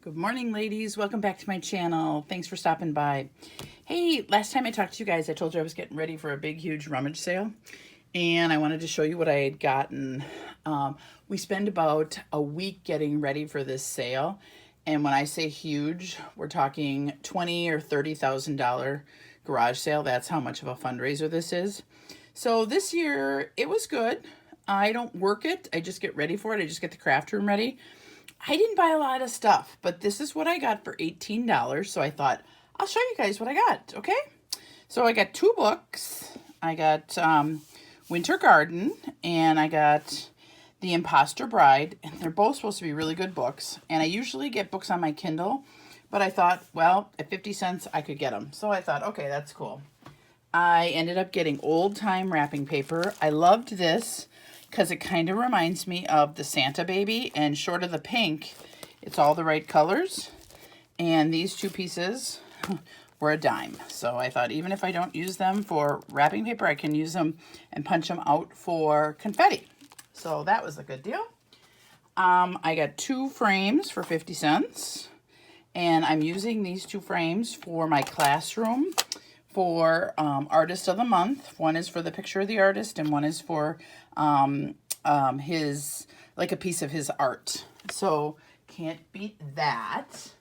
Good morning, ladies. Welcome back to my channel. Thanks for stopping by. Hey, last time I talked to you guys, I told you I was getting ready for a big, huge rummage sale. And I wanted to show you what I had gotten. We spend about a week getting ready for this sale. And when I say huge, we're talking $20,000 or $30,000 garage sale. That's how much of a fundraiser this is. So this year, it was good. I don't work it. I just get ready for it. I just get the craft room ready. I didn't buy a lot of stuff, but this is what I got for $18. So I thought, I'll show you guys what I got, okay? So I got 2 books. I got Winter Garden, and I got The Imposter Bride, and they're both supposed to be really good books. And I usually get books on my Kindle, but I thought, well, at 50 cents, I could get them. So I thought, okay, that's cool. I ended up getting old-time wrapping paper. I loved this because it kind of reminds me of the Santa Baby, and short of the pink, it's all the right colors. And these 2 pieces were a dime. So I thought even if I don't use them for wrapping paper, I can use them and punch them out for confetti. So that was a good deal. I got 2 frames for 50 cents. And I'm using these 2 frames for my classroom for Artist of the Month. One is for the picture of the artist, and one is for his, like a piece of his art. So can't beat that.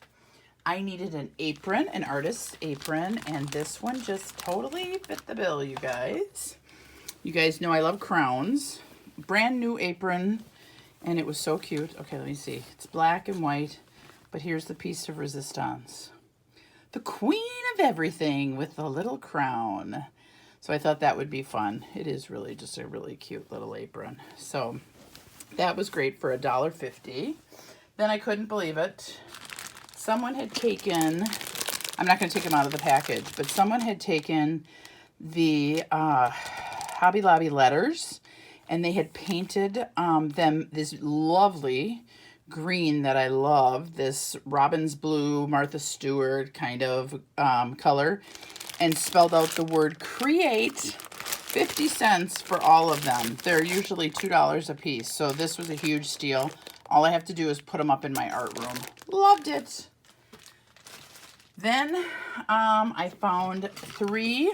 I needed an apron, an artist's apron, and this one just totally fit the bill, you guys. You guys know I love crowns. Brand new apron, and it was so cute. Okay, let me see. It's black and white, but here's the piece of resistance. The queen of everything with the little crown. So I thought that would be fun. It is really just a really cute little apron. So that was great for $1.50. Then I couldn't believe it. Someone had taken, I'm not going to take them out of the package, but someone had taken the Hobby Lobby letters, and they had painted them this lovely green that I love, this Robin's Blue, Martha Stewart kind of color, and spelled out the word create. 50 cents for all of them. They're usually $2 a piece, so this was a huge steal. All I have to do is put them up in my art room. Loved it. Then I found 3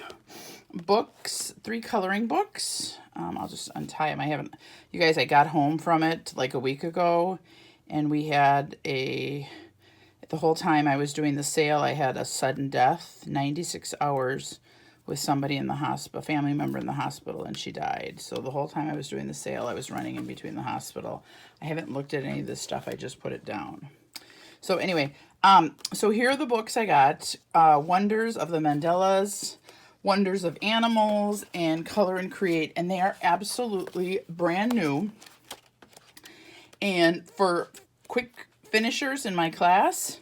books, 3 coloring books. I'll just untie them. You guys, I got home from it like a week ago, and we had the whole time I was doing the sale, I had a sudden death, 96 hours with somebody in the hospital, a family member in the hospital, and she died. So the whole time I was doing the sale, I was running in between the hospital. I haven't looked at any of this stuff. I just put it down. So anyway, so here are the books I got. Wonders of the Mandelas, Wonders of Animals, and Color and Create. And they are absolutely brand new. And for quick finishers in my class,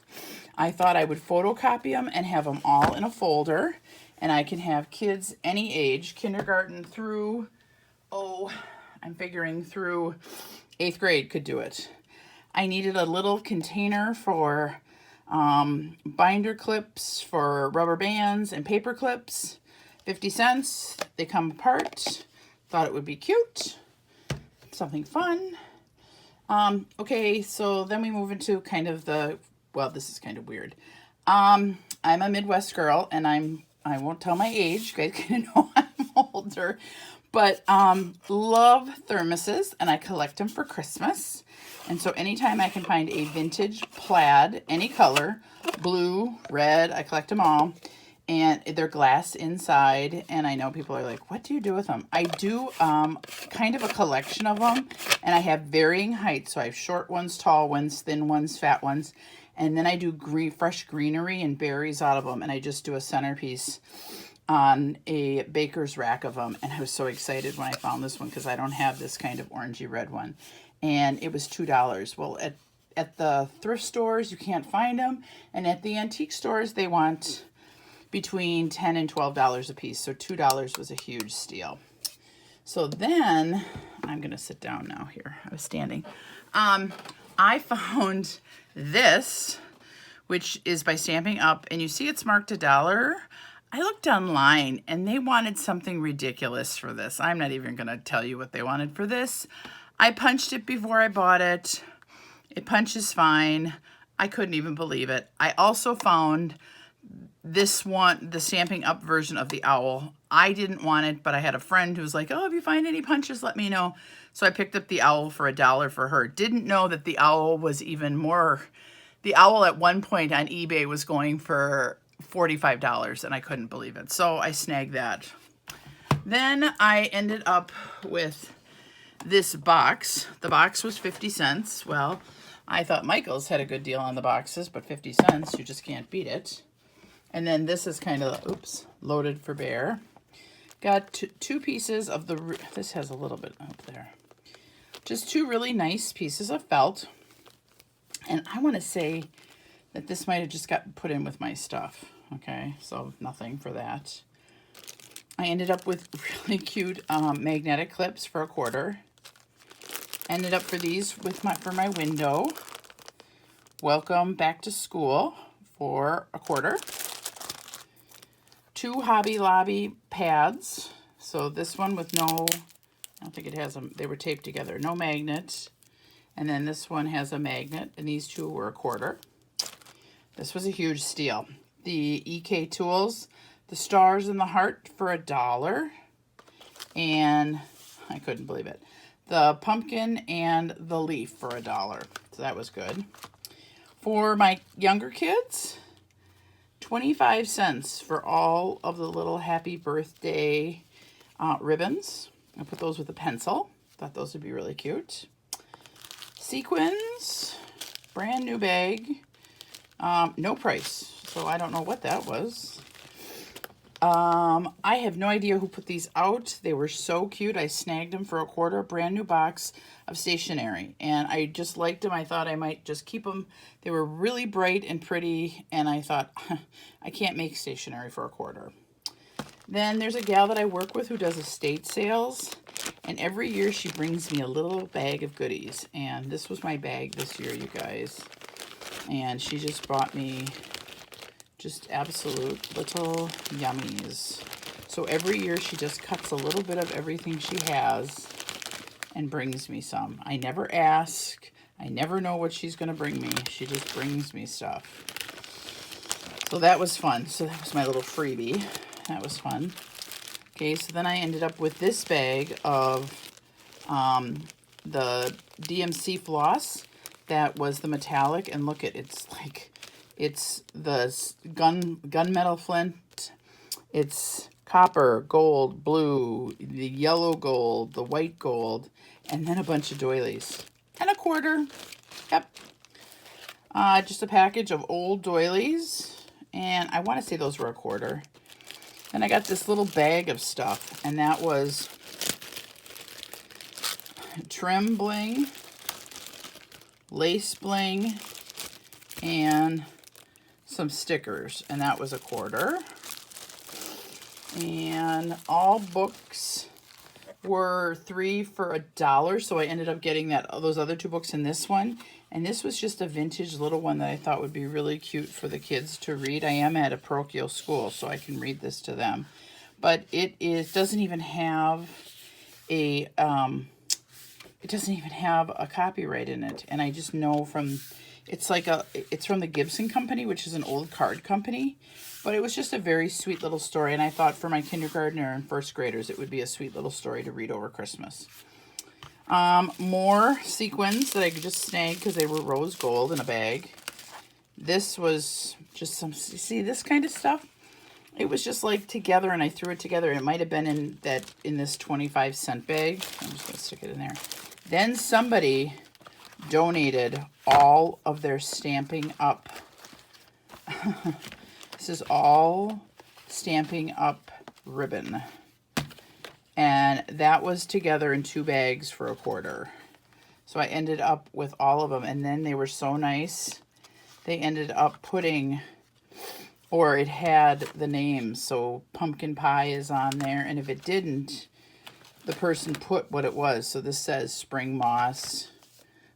I thought I would photocopy them and have them all in a folder. And I can have kids any age, kindergarten through, I'm figuring through 8th grade could do it. I needed a little container for binder clips, for rubber bands and paper clips. 50 cents. They come apart. Thought it would be cute. Something fun. Okay, so then we move into kind of this is kind of weird. I'm a Midwest girl, and I won't tell my age. You guys kind of know I'm older. But love thermoses, and I collect them for Christmas. And so anytime I can find a vintage plaid, any color, blue, red, I collect them all. And they're glass inside, and I know people are like, what do you do with them? I do kind of a collection of them, and I have varying heights. So I have short ones, tall ones, thin ones, fat ones. And then I do fresh greenery and berries out of them, and I just do a centerpiece on a baker's rack of them. And I was so excited when I found this one because I don't have this kind of orangey red one. And it was $2. Well, at the thrift stores, you can't find them. And at the antique stores, they want between $10 and $12 a piece. So $2 was a huge steal. So then, I'm going to sit down now here. I was standing. I found this, which is by Stampin' Up, and you see it's marked $1. I looked online, and they wanted something ridiculous for this. I'm not even going to tell you what they wanted for this. I punched it before I bought it. It punches fine. I couldn't even believe it. I also found this one, the Stampin' Up version of the owl. I didn't want it, but I had a friend who was like, oh, if you find any punches, let me know. So I picked up the owl for $1 for her. Didn't know that the owl was even more. The owl at one point on eBay was going for $45, and I couldn't believe it. So I snagged that. Then I ended up with this box. The box was 50 cents. Well, I thought Michael's had a good deal on the boxes, but 50 cents, you just can't beat it. And then this is kind of, oops, loaded for bear. Got two pieces of the, this has a little bit up there. Just two really nice pieces of felt. And I want to say that this might have just got put in with my stuff. Okay, so nothing for that. I ended up with really cute magnetic clips for $1. Ended up for these with for my window. Welcome back to school for $1. 2 Hobby Lobby pads. So this one with no, I don't think it has them, they were taped together, no magnet. And then this one has a magnet, and these two were $1. This was a huge steal. The EK Tools, the stars and the heart for $1. And I couldn't believe it. The pumpkin and the leaf for $1. So that was good. For my younger kids, 25 cents for all of the little happy birthday ribbons. I put those with a pencil. Thought those would be really cute. Sequins, brand new bag, no price. So I don't know what that was. I have no idea who put these out. They were so cute. I snagged them for $1, brand new box of stationery. And I just liked them. I thought I might just keep them. They were really bright and pretty. And I thought, I can't make stationery for $1. Then there's a gal that I work with who does estate sales. And every year she brings me a little bag of goodies. And this was my bag this year, you guys. And she just brought me just absolute little yummies. So every year she just cuts a little bit of everything she has and brings me some. I never ask. I never know what she's going to bring me. She just brings me stuff. So that was fun. So that was my little freebie. That was fun. Okay, so then I ended up with this bag of the DMC floss. That was the metallic. And look at it's like, it's the gunmetal flint. It's copper, gold, blue, the yellow gold, the white gold, and then a bunch of doilies. And $1. Yep. Just a package of old doilies. And I want to say those were $1. Then I got this little bag of stuff. And that was trim bling, lace bling, and some stickers, and that was $1. And all books were 3 for $1, so I ended up getting those other 2 books in this one. And this was just a vintage little one that I thought would be really cute for the kids to read. I am at a parochial school, so I can read this to them. But it doesn't even have a copyright in it, and I just know from. It's from the Gibson Company, which is an old card company. But it was just a very sweet little story. And I thought for my kindergartner and first graders, it would be a sweet little story to read over Christmas. More sequins that I could just snag because they were rose gold in a bag. This was just some, see this kind of stuff? It was just like together, and I threw it together. It might have been in this 25-cent bag. I'm just going to stick it in there. Then somebody donated all of their Stampin' Up. This is all Stampin' Up ribbon. And that was together in 2 bags for $1. So I ended up with all of them. And then they were so nice. They ended up putting, or it had the names. So pumpkin pie is on there. And if it didn't, the person put what it was. So this says spring moss,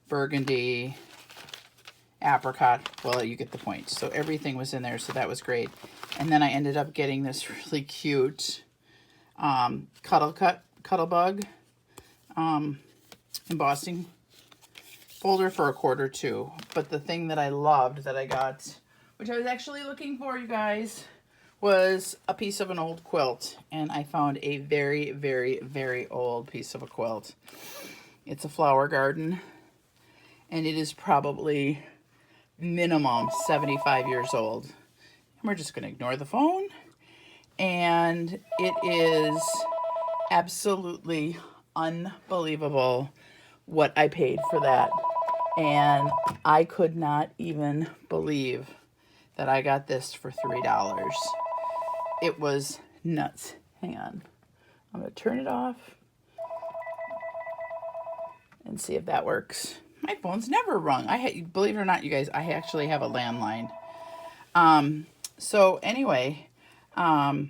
burgundy, apricot. Well, you get the point. So everything was in there, so that was great. And then I ended up getting this really cute Cuttlebug embossing folder for a quarter too. But the thing that I loved that I got, which I was actually looking for, you guys, was a piece of an old quilt. And I found a very, very, very old piece of a quilt. It's a flower garden. And it is probably minimum 75 years old. And we're just going to ignore the phone. And it is absolutely unbelievable what I paid for that. And I could not even believe that I got this for $3. It was nuts. Hang on. I'm going to turn it off and see if that works. My phone's never rung. Believe it or not, you guys, I actually have a landline. So anyway, we're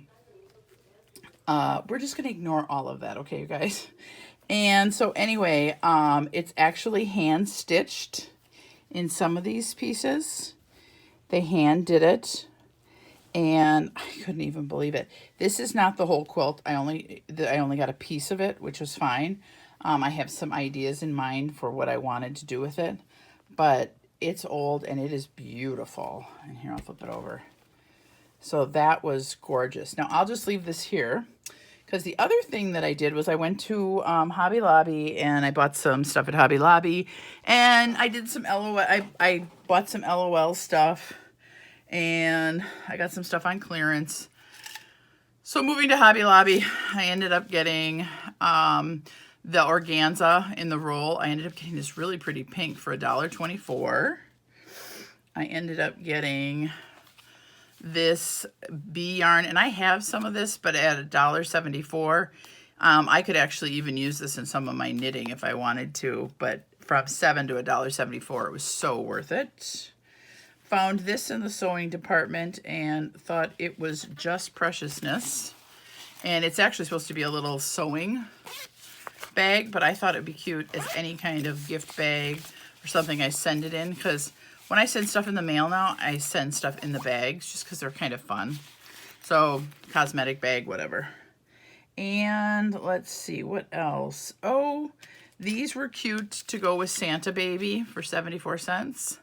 just going to ignore all of that, okay, you guys? And so anyway, it's actually hand stitched in some of these pieces. They hand did it, and I couldn't even believe it. This is not the whole quilt. I only got a piece of it, which was fine. I have some ideas in mind for what I wanted to do with it, but it's old and it is beautiful. And here, I'll flip it over. So that was gorgeous. Now I'll just leave this here, because the other thing that I did was I went to Hobby Lobby and I bought some stuff at Hobby Lobby, and I did some LOL. I bought some LOL stuff, and I got some stuff on clearance. So moving to Hobby Lobby, I ended up getting the organza in the roll. I ended up getting this really pretty pink for $1.24. I ended up getting this bee yarn, and I have some of this, but at $1.74. I could actually even use this in some of my knitting if I wanted to, but from $7 to $1.74, it was so worth it. Found this in the sewing department and thought it was just preciousness. And it's actually supposed to be a little sewing bag, but I thought it'd be cute as any kind of gift bag or something I send it in, because when I send stuff in the mail now, I send stuff in the bags just because they're kind of fun. So, cosmetic bag, whatever. And let's see, what else? Oh, these were cute to go with Santa Baby for 74 cents.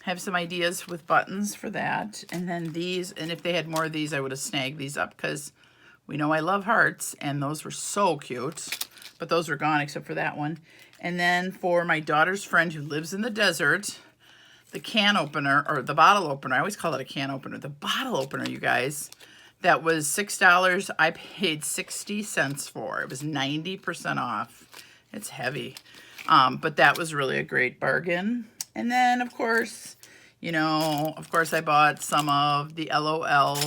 Have some ideas with buttons for that. And then these, and if they had more of these, I would have snagged these up, because we know I love hearts, and those were so cute. But those were gone except for that one. And then for my daughter's friend who lives in the desert, the can opener, or the bottle opener, I always call it a can opener, the bottle opener, you guys, that was $6. I paid 60 cents for. It was 90% off. It's heavy. But that was really a great bargain. And then, of course, I bought some of the LOL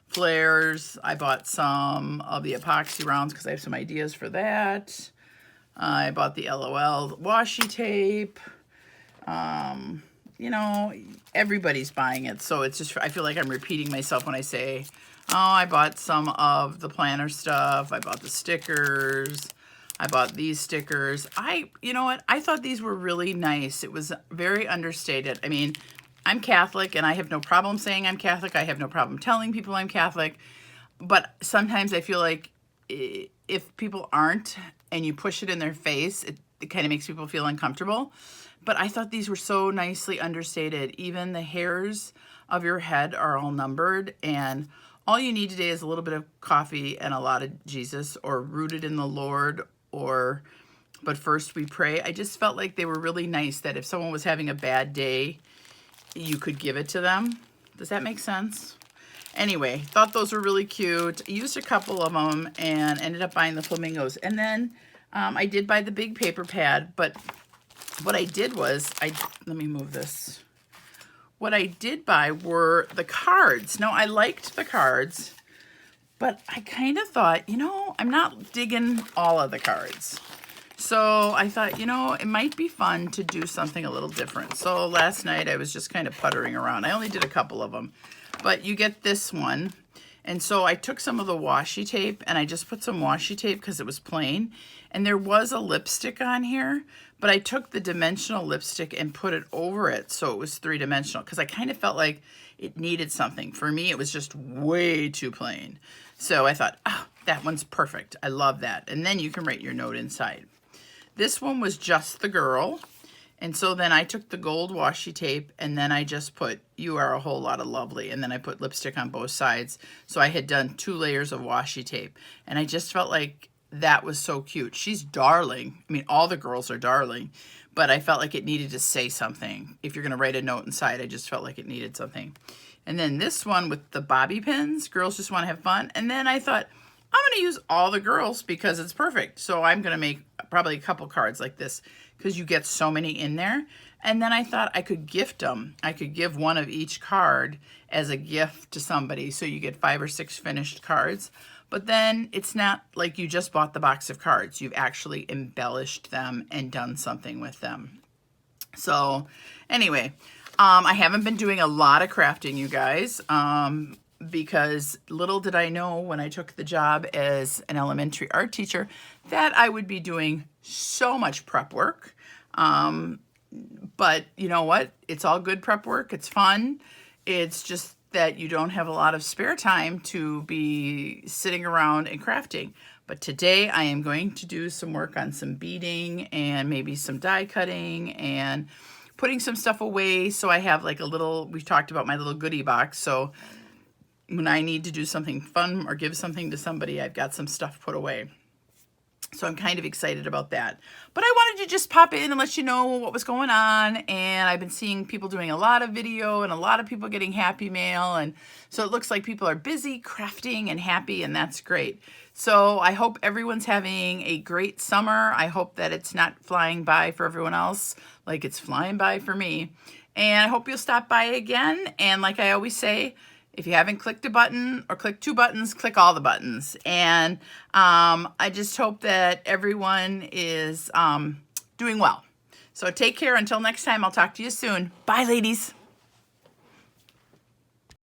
flares. I bought some of the epoxy rounds because I have some ideas for that. I bought the LOL washi tape. Everybody's buying it, so it's just, I feel like I'm repeating myself when I say, oh, I bought some of the planner stuff. I bought the stickers. I bought these stickers. You know what? I thought these were really nice. It was very understated. I mean, I'm Catholic, and I have no problem saying I'm Catholic. I have no problem telling people I'm Catholic. But sometimes I feel like if people aren't and you push it in their face, it kind of makes people feel uncomfortable. But I thought these were so nicely understated. Even the hairs of your head are all numbered, and all you need today is a little bit of coffee and a lot of Jesus, or rooted in the Lord, or but first we pray. I just felt like they were really nice, that if someone was having a bad day, you could give it to them. Does that make sense? Anyway, thought those were really cute. I used a couple of them and ended up buying the flamingos. And then I did buy the big paper pad, but what I did was, let me move this. What I did buy were the cards. Now, I liked the cards, but I kind of thought, I'm not digging all of the cards. So I thought, it might be fun to do something a little different. So last night I was just kind of puttering around. I only did a couple of them, but you get this one. And so I took some of the washi tape and I just put some washi tape because it was plain. And there was a lipstick on here, but I took the dimensional lipstick and put it over it so it was three-dimensional, because I kind of felt like it needed something. For me, it was just way too plain. So I thought, that one's perfect. I love that. And then you can write your note inside. This one was just the girl. And so then I took the gold washi tape and then I just put "You Are a Whole Lot of Lovely," and then I put lipstick on both sides. So I had done 2 layers of washi tape, and I just felt like that was so cute. She's darling. I mean, all the girls are darling, but I felt like it needed to say something. If you're going to write a note inside, I just felt like it needed something. And then this one with the bobby pins, girls just want to have fun. And then I thought, I'm going to use all the girls because it's perfect. So I'm going to make probably a couple cards like this because you get so many in there. And then I thought I could gift them. I could give one of each card as a gift to somebody. So you get 5 or 6 finished cards. But then it's not like you just bought the box of cards. You've actually embellished them and done something with them. So anyway, I haven't been doing a lot of crafting, you guys. Because little did I know when I took the job as an elementary art teacher that I would be doing so much prep work. But you know what? It's all good prep work. It's fun. It's just that you don't have a lot of spare time to be sitting around and crafting. But today I am going to do some work on some beading and maybe some die cutting and putting some stuff away. So I have like a little, we've talked about my little goodie box. So when I need to do something fun or give something to somebody, I've got some stuff put away. So I'm kind of excited about that. But I wanted to just pop in and let you know what was going on. And I've been seeing people doing a lot of video and a lot of people getting happy mail. And so it looks like people are busy crafting and happy, and that's great. So I hope everyone's having a great summer. I hope that it's not flying by for everyone else like it's flying by for me. And I hope you'll stop by again. And like I always say, if you haven't clicked a button or clicked 2 buttons, click all the buttons. And I just hope that everyone is doing well. So take care. Until next time, I'll talk to you soon. Bye, ladies.